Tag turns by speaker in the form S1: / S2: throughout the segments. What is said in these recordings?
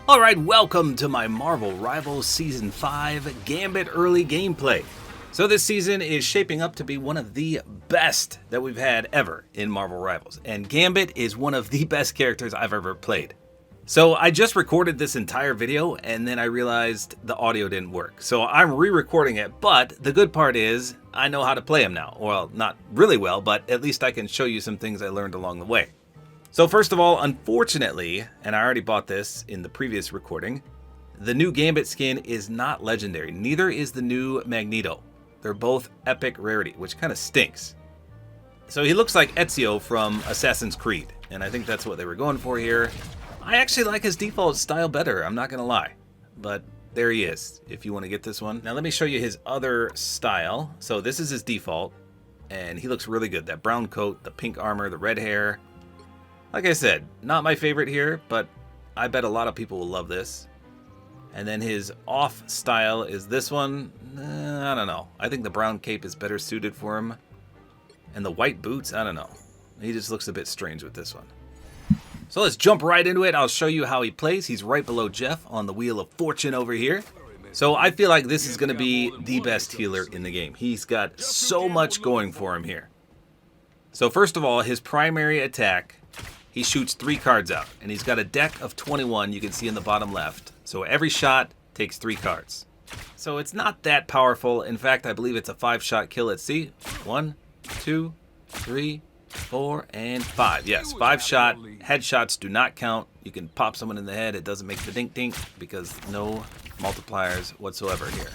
S1: Alright, welcome to my Marvel Rivals Season 5 Gambit early gameplay. So this season is shaping up to be one of the best that we've had ever in Marvel Rivals. And Gambit is one of the best characters I've ever played. So I just recorded this entire video and then I realized the audio didn't work. So I'm re-recording it, but the good part is I know how to play him now. Well, not really well, but at least I can show you some things I learned along the way. So first of all, unfortunately, and I already bought this in the previous recording, the new Gambit skin is not legendary. Neither is the new Magneto. They're both epic rarity, which kind of stinks. So he looks like Ezio from Assassin's Creed, and I think that's what they were going for here. I actually like his default style better, I'm not gonna lie. But there he is, if you want to get this one. Now let me show you his other style. So this is his default, and he looks really good. That brown coat, the pink armor, the red hair. Like I said, not my favorite here, but I bet a lot of people will love this. And then his off style is this one. I don't know. I think the brown cape is better suited for him. And the white boots, I don't know. He just looks a bit strange with this one. So let's jump right into it. I'll show you how he plays. He's right below Jeff on the Wheel of Fortune over here. So I feel like this is going to be the best healer in the game. He's got so much going for him here. So first of all, his primary attack, he shoots 3 cards out, and he's got a deck of 21 you can see in the bottom left. So every shot takes 3 cards. So it's not that powerful. In fact, I believe it's a 5-shot kill. Let's see. 1, 2, 3, 4, and 5. Yes, 5-shot. Headshots do not count. You can pop someone in the head. It doesn't make the dink dink because no multipliers whatsoever here.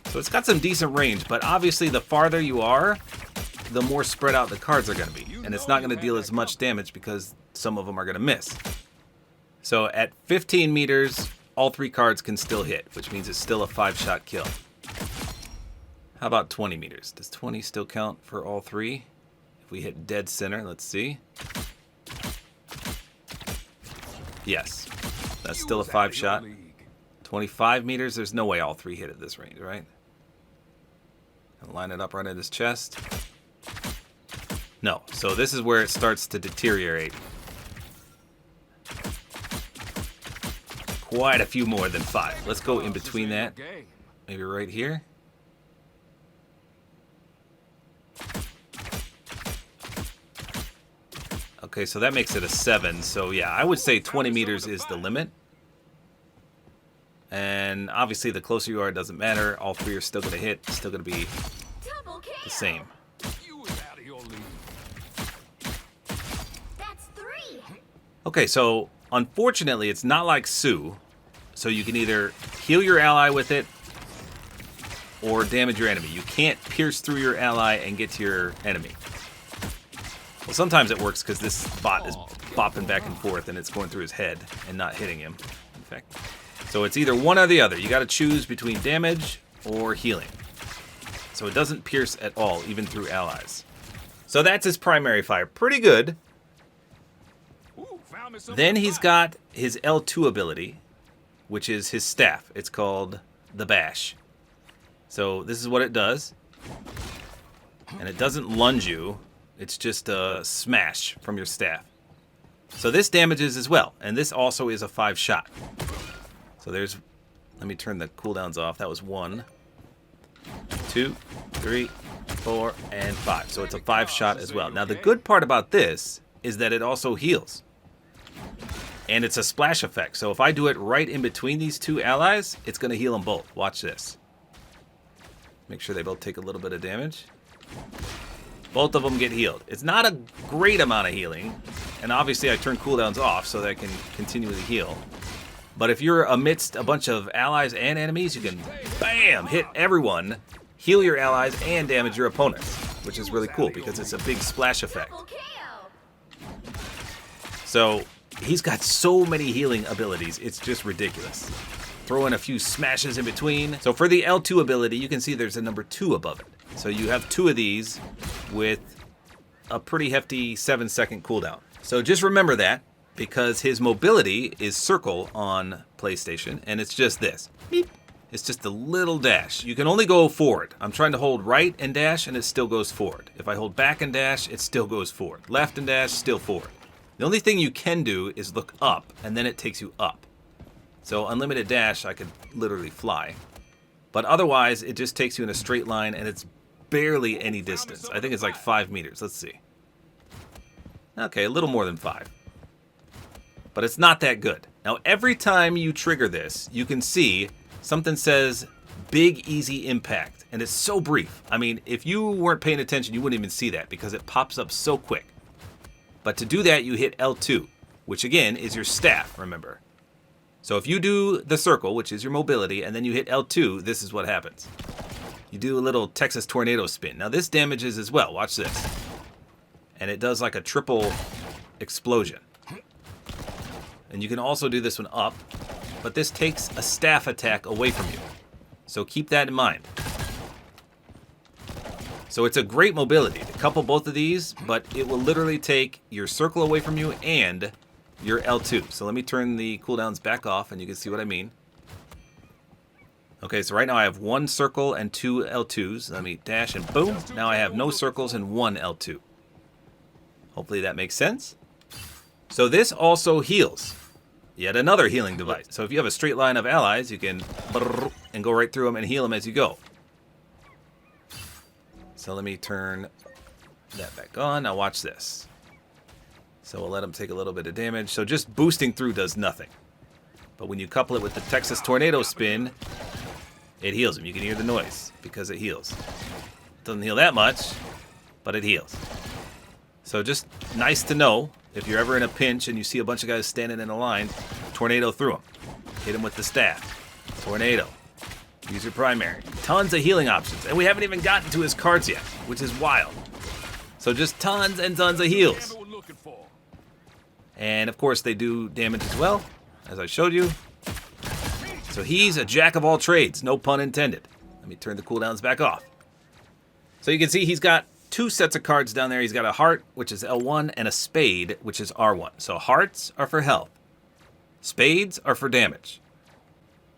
S1: So it's got some decent range, but obviously the farther you are, the more spread out the cards are going to be. And it's not going to deal as much damage because some of them are going to miss. So at 15 meters, all 3 cards can still hit, which means it's still a 5-shot kill. How about 20 meters? Does 20 still count for all 3? If we hit dead center, let's see. Yes, that's still a 5-shot. 25 meters, there's no way all 3 hit at this range, right? I'll line it up right in his chest. No, so this is where it starts to deteriorate. Quite a few more than 5. Let's go in between that. Maybe right here. Okay, so that makes it a 7. So yeah, I would say 20 meters is the limit. And obviously the closer you are, it doesn't matter. All 3 are still going to hit. It's still going to be the same. Okay, so unfortunately, it's not like Sue. So you can either heal your ally with it or damage your enemy. You can't pierce through your ally and get to your enemy. Well, sometimes it works because this bot is bopping back and forth and it's going through his head and not hitting him. In fact, so it's either one or the other. You got to choose between damage or healing. So it doesn't pierce at all, even through allies. So that's his primary fire. Pretty good. Then he's got his L2 ability, which is his staff. It's called the Bash. So this is what it does. And it doesn't lunge you. It's just a smash from your staff. So this damages as well. And this also is a 5-shot. So there's... Let me turn the cooldowns off. That was 1, 2, 3, 4, and 5. So it's a 5-shot as well. Now the good part about this is that it also heals. And it's a splash effect. So if I do it right in between these 2 allies, it's going to heal them both. Watch this. Make sure they both take a little bit of damage. Both of them get healed. It's not a great amount of healing. And obviously I turn cooldowns off so that I can continually heal. But if you're amidst a bunch of allies and enemies, you can, bam, hit everyone, heal your allies, and damage your opponents. Which is really cool because it's a big splash effect. So he's got so many healing abilities, it's just ridiculous. Throw in a few smashes in between. So for the L2 ability, you can see there's a number 2 above it. So you have 2 of these with a pretty hefty 7-second cooldown. So just remember that, because his mobility is circle on PlayStation, and it's just this. Beep. It's just a little dash. You can only go forward. I'm trying to hold right and dash, and it still goes forward. If I hold back and dash, it still goes forward. Left and dash, still forward. The only thing you can do is look up, and then it takes you up. So unlimited dash, I could literally fly. But otherwise, it just takes you in a straight line, and it's barely any distance. I think it's like 5 meters. Let's see. Okay, a little more than 5. But it's not that good. Now, every time you trigger this, you can see something says big easy impact, and it's so brief. I mean, if you weren't paying attention, you wouldn't even see that because it pops up so quick. But to do that, you hit L2, which again is your staff, remember. So if you do the circle, which is your mobility, and then you hit L2, this is what happens. You do a little Texas tornado spin. Now this damages as well, watch this. And it does like a triple explosion. And you can also do this one up, but this takes a staff attack away from you. So keep that in mind. So it's a great mobility to couple both of these, but it will literally take your circle away from you and your L2. So let me turn the cooldowns back off and you can see what I mean. Okay, so right now I have 1 circle and 2 L2s. Let me dash and boom. Now I have no circles and 1 L2. Hopefully that makes sense. So this also heals. Yet another healing device. So if you have a straight line of allies, you can and go right through them and heal them as you go. So let me turn that back on. Now watch this. So we'll let them take a little bit of damage. So just boosting through does nothing. But when you couple it with the Texas tornado spin, it heals them. You can hear the noise because it heals. It doesn't heal that much, but it heals. So just nice to know. If you're ever in a pinch and you see a bunch of guys standing in a line, tornado through them. Hit them with the staff. Tornado. Use your primary. Tons of healing options. And we haven't even gotten to his cards yet, which is wild. So just tons and tons of heals. And of course they do damage as well, as I showed you. So he's a jack of all trades, no pun intended. Let me turn the cooldowns back off. So you can see he's got 2 sets of cards down there. He's got a heart, which is L1, and a spade, which is R1. So hearts are for health. Spades are for damage.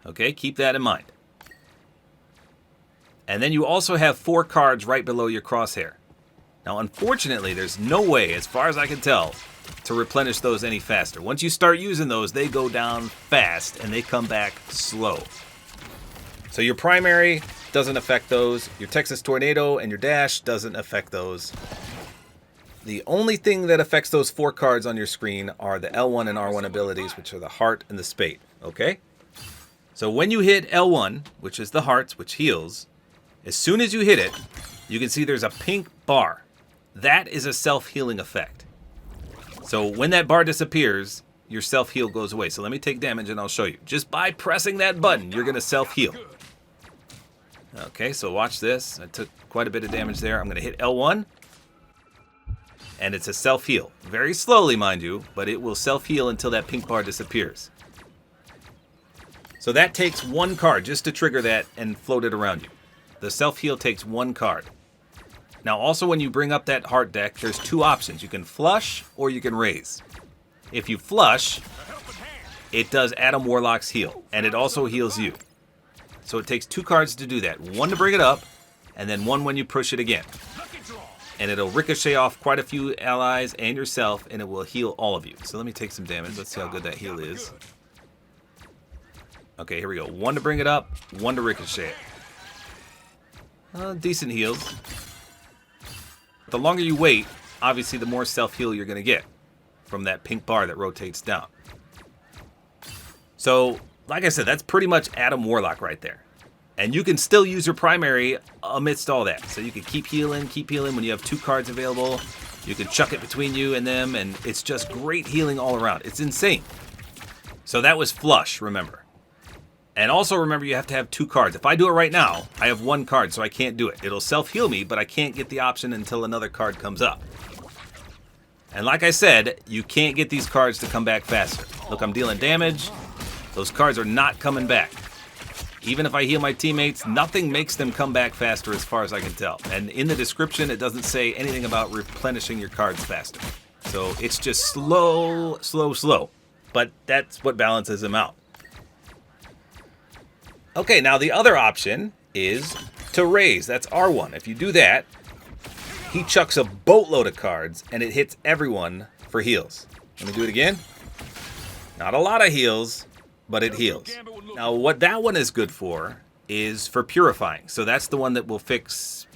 S1: Okay, keep that in mind. And then you also have 4 cards right below your crosshair. Now, unfortunately, there's no way, as far as I can tell, to replenish those any faster. Once you start using those, they go down fast, and they come back slow. So your primary doesn't affect those. Your Texas Tornado and your dash doesn't affect those. The only thing that affects those 4 cards on your screen are the L1 and R1 abilities, which are the heart and the spade. Okay? So when you hit L1, which is the hearts, which heals, as soon as you hit it, you can see there's a pink bar. That is a self-healing effect. So when that bar disappears, your self-heal goes away. So let me take damage and I'll show you. Just by pressing that button, you're going to self-heal. Okay, so watch this. I took quite a bit of damage there. I'm going to hit L1. And it's a self-heal. Very slowly, mind you, but it will self-heal until that pink bar disappears. So that takes 1 card just to trigger that and float it around you. The self-heal takes 1 card. Now also when you bring up that heart deck, there's 2 options. You can flush or you can raise. If you flush, it does Adam Warlock's heal. And it also heals you. So it takes 2 cards to do that. 1 to bring it up, and then 1 when you push it again. And it'll ricochet off quite a few allies and yourself, and it will heal all of you. So let me take some damage. Let's see how good that heal is. Okay, here we go. 1 to bring it up, 1 to ricochet it. Decent heals. The longer you wait, obviously the more self-heal you're going to get from that pink bar that rotates down. So, like I said, that's pretty much Adam Warlock right there. And you can still use your primary amidst all that. So you can keep healing when you have 2 cards available. You can chuck it between you and them, and it's just great healing all around. It's insane. So that was flush, remember. And also remember you have to have 2 cards. If I do it right now, I have 1 card, so I can't do it. It'll self-heal me, but I can't get the option until another card comes up. And like I said, you can't get these cards to come back faster. Look, I'm dealing damage. Those cards are not coming back. Even if I heal my teammates, nothing makes them come back faster as far as I can tell. And in the description, it doesn't say anything about replenishing your cards faster. So it's just slow, slow, slow. But that's what balances them out. Okay, now the other option is to raise. That's R1. If you do that, he chucks a boatload of cards, and it hits everyone for heals. Let me do it again. Not a lot of heals, but it heals. Now, what that one is good for is for purifying. So that's the one that will fix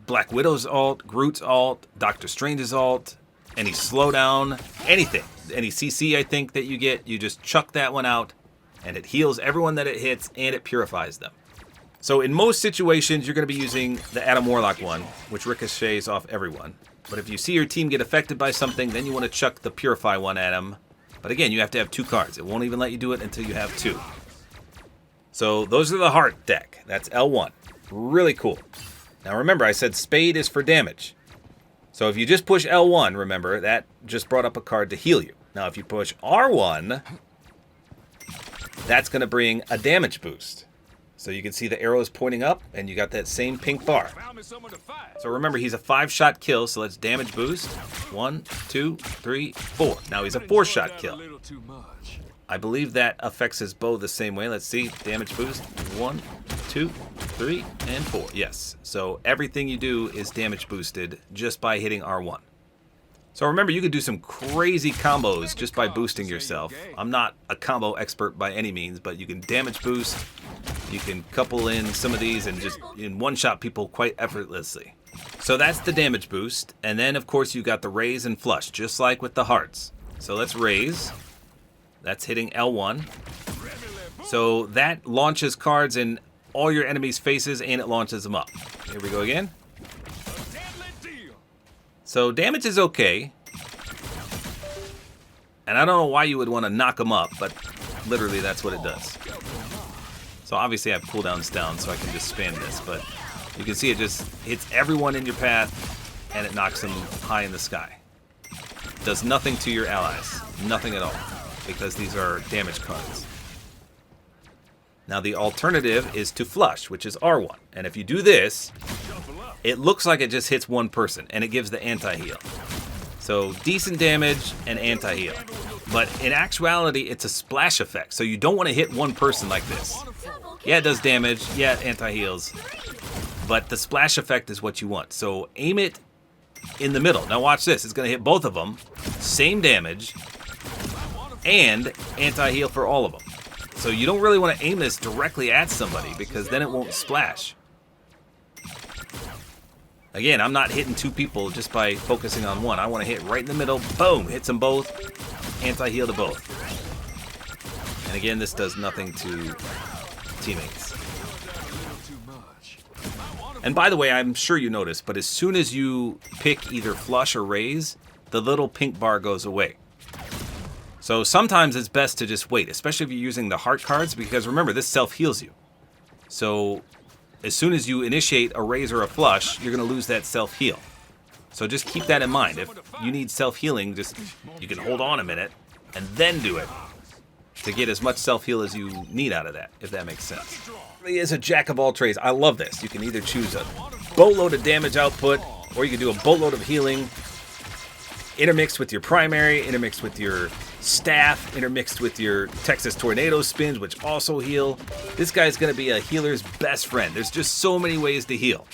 S1: Black Widow's ult, Groot's ult, Doctor Strange's ult, any slowdown, anything. Any CC, I think, that you get, you just chuck that one out, and it heals everyone that it hits, and it purifies them. So in most situations, you're going to be using the Adam Warlock one, which ricochets off everyone. But if you see your team get affected by something, then you want to chuck the Purify one at them. But again, you have to have 2 cards. It won't even let you do it until you have 2. So those are the Heart deck. That's L1. Really cool. Now remember, I said Spade is for damage. So if you just push L1, remember, that just brought up a card to heal you. Now if you push R1, that's going to bring a damage boost. So you can see the arrows pointing up, and you got that same pink bar. So remember, he's a 5-shot kill, so let's damage boost. 1, 2, 3, 4. Now he's a 4-shot kill. I believe that affects his bow the same way. Let's see. Damage boost. 1, 2, 3, and 4. Yes. So everything you do is damage boosted just by hitting R1. So remember, you can do some crazy combos just by boosting yourself. I'm not a combo expert by any means, but you can damage boost. You can couple in some of these and just one-shot people quite effortlessly. So that's the damage boost. And then, of course, you got the raise and flush, just like with the hearts. So let's raise. That's hitting L1. So that launches cards in all your enemies' faces, and it launches them up. Here we go again. So damage is okay. And I don't know why you would want to knock them up, but literally that's what it does. So obviously I have cooldowns down so I can just spam this, but you can see it just hits everyone in your path and it knocks them high in the sky. Does nothing to your allies. Nothing at all, because these are damage cards. Now the alternative is to flush, which is R1. And if you do this, it looks like it just hits one person, and it gives the anti-heal. So decent damage and anti-heal. But in actuality, it's a splash effect, so you don't want to hit one person like this. Yeah, it does damage. Yeah, it anti-heals. But the splash effect is what you want. So aim it in the middle. Now watch this. It's going to hit both of them. Same damage. And anti-heal for all of them. So you don't really want to aim this directly at somebody, because then it won't splash. Again, I'm not hitting 2 people just by focusing on one. I want to hit right in the middle. Boom! Hits them both. Anti-heal to both. And again, this does nothing to teammates. And by the way, I'm sure you noticed, but as soon as you pick either flush or raise, the little pink bar goes away. So sometimes it's best to just wait, especially if you're using the heart cards, because remember, this self-heals you. So as soon as you initiate a raise or a flush, you're going to lose that self-heal. So just keep that in mind. If you need self-healing, you can hold on a minute and then do it to get as much self-heal as you need out of that, if that makes sense. He is a jack of all trades. I love this. You can either choose a boatload of damage output, or you can do a boatload of healing, intermixed with your primary, intermixed with your staff, intermixed with your Texas Tornado spins, which also heal. This guy's going to be a healer's best friend. There's just so many ways to heal.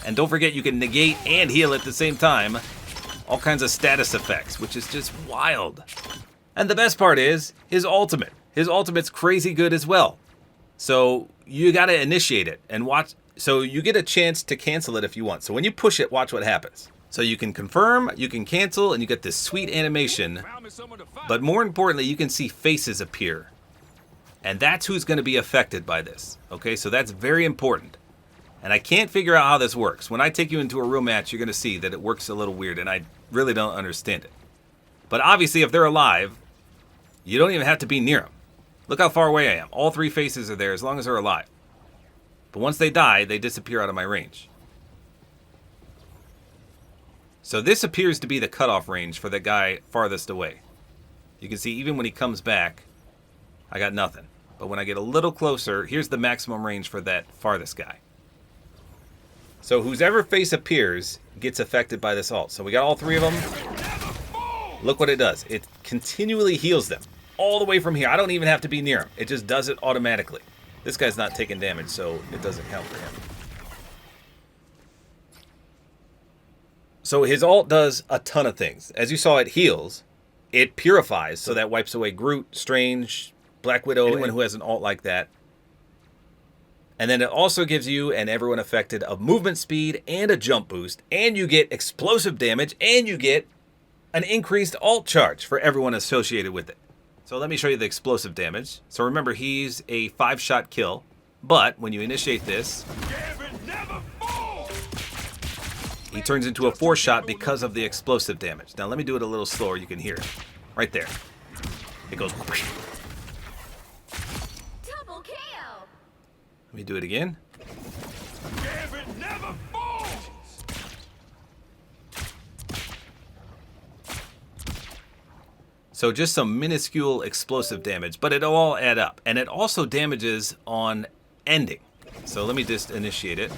S1: And don't forget, you can negate and heal at the same time. All kinds of status effects, which is just wild. And the best part is his ultimate. His ultimate's crazy good as well. So you got to initiate it and watch. So you get a chance to cancel it if you want. So when you push it, watch what happens. So you can confirm, you can cancel, and you get this sweet animation. But more importantly, you can see faces appear. And that's who's going to be affected by this. Okay, so that's very important. And I can't figure out how this works. When I take you into a real match, you're going to see that it works a little weird, and I really don't understand it. But obviously, if they're alive, you don't even have to be near them. Look how far away I am. All 3 faces are there as long as they're alive. But once they die, they disappear out of my range. So this appears to be the cutoff range for the guy farthest away. You can see even when he comes back, I got nothing. But when I get a little closer, here's the maximum range for that farthest guy. So whoever face appears gets affected by this ult. So we got all 3 of them. Look what it does. It continually heals them all the way from here. I don't even have to be near him. It just does it automatically. This guy's not taking damage, so it doesn't count for him. So his ult does a ton of things. As you saw, it heals. it purifies, so that wipes away Groot, Strange, Black Widow, anyone who has an ult like that. And then it also gives you and everyone affected a movement speed and a jump boost, and you get explosive damage, and you get an increased ult charge for everyone associated with it. So let me show you the explosive damage. So remember, he's a 5-shot kill, but when you initiate this, he turns into a 4-shot because of the explosive damage. Now let me do it a little slower. You can hear it right there. It goes whoosh.
S2: Double kill.
S1: Let me do it again. So just some minuscule explosive damage, but it'll all add up. And it also damages on ending. So let me just initiate it.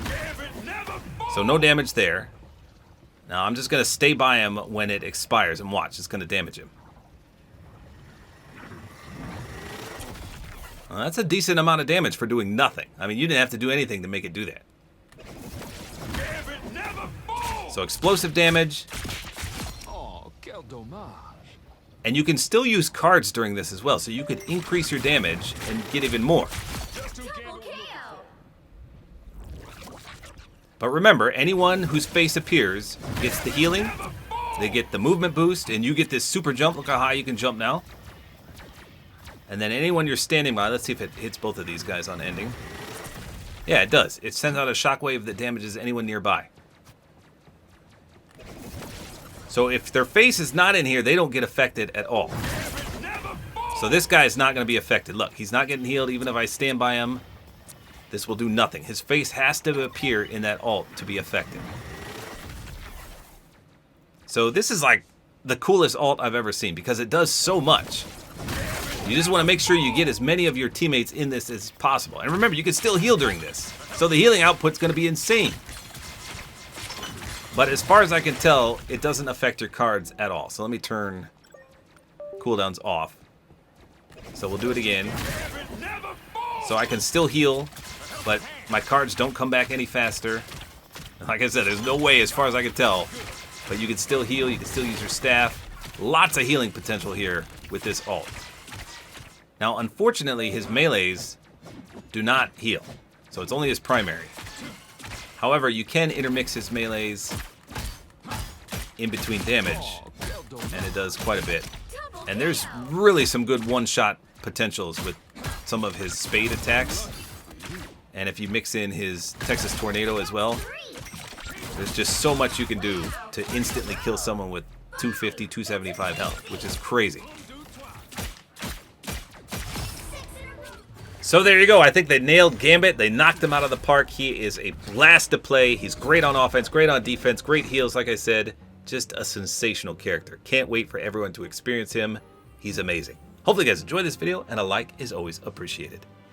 S1: So no damage there. Now I'm just going to stay by him when it expires and watch. It's going to damage him. Well, that's a decent amount of damage for doing nothing. I mean, you didn't have to do anything to make it do that. So explosive damage. And you can still use cards during this as well, so you could increase your damage and get even more. But remember, anyone whose face appears gets the healing, they get the movement boost, and you get this super jump. Look how high you can jump now. And then anyone you're standing by, let's see if it hits both of these guys on ending. Yeah, it does. It sends out a shockwave that damages anyone nearby. So if their face is not in here, they don't get affected at all. So this guy is not going to be affected. Look, he's not getting healed even if I stand by him. This will do nothing. His face has to appear in that ult to be affected. So this is like the coolest ult I've ever seen because it does so much. You just want to make sure you get as many of your teammates in this as possible. And remember, you can still heal during this. So the healing output's going to be insane. But as far as I can tell, it doesn't affect your cards at all. So let me turn cooldowns off. So we'll do it again. So I can still heal, but my cards don't come back any faster. Like I said, there's no way as far as I can tell. But you can still heal, you can still use your staff. Lots of healing potential here with this ult. Now, unfortunately, his melees do not heal. So it's only his primary. However, you can intermix his melees in between damage, and it does quite a bit. And there's really some good one-shot potentials with some of his spade attacks. And if you mix in his Texas Tornado as well, there's just so much you can do to instantly kill someone with 250, 275 health, which is crazy. So there you go. I think they nailed Gambit. They knocked him out of the park. He is a blast to play. He's great on offense, great on defense, great heals, like I said. Just a sensational character. Can't wait for everyone to experience him. He's amazing. Hopefully you guys enjoyed this video, and a like is always appreciated.